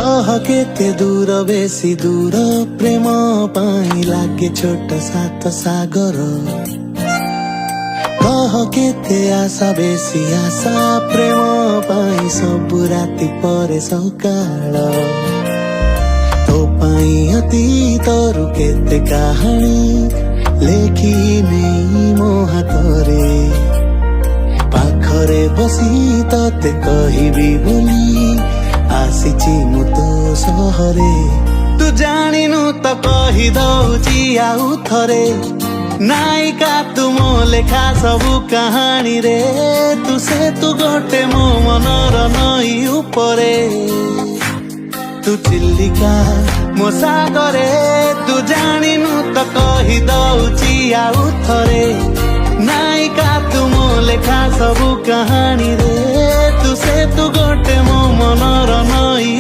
कह केते दूर बेसी दूर प्रेम पाई लागे छोट सात सागर कह केते आशा बेसी आशा प्रेम पाई सबु राति परे सकाळ तो पाई अतीतर केते कहानी लेखी नहीं मो हाथरे पाखरे बसी तते कहिबी बोली आसीची मु तो सहरे तू जानिनु त कहि दउची आउ थरे नायिका तू मो लेखा सबु कहानी रे तू से तू गोटे मो मनर नई उपरे तू चिल्लिका मो सागरे तू जानिनु त कहि दउची आउ थरे नायिका तू मो लेखा सबु कहानी रे तू से तू गोटे मो मनर नई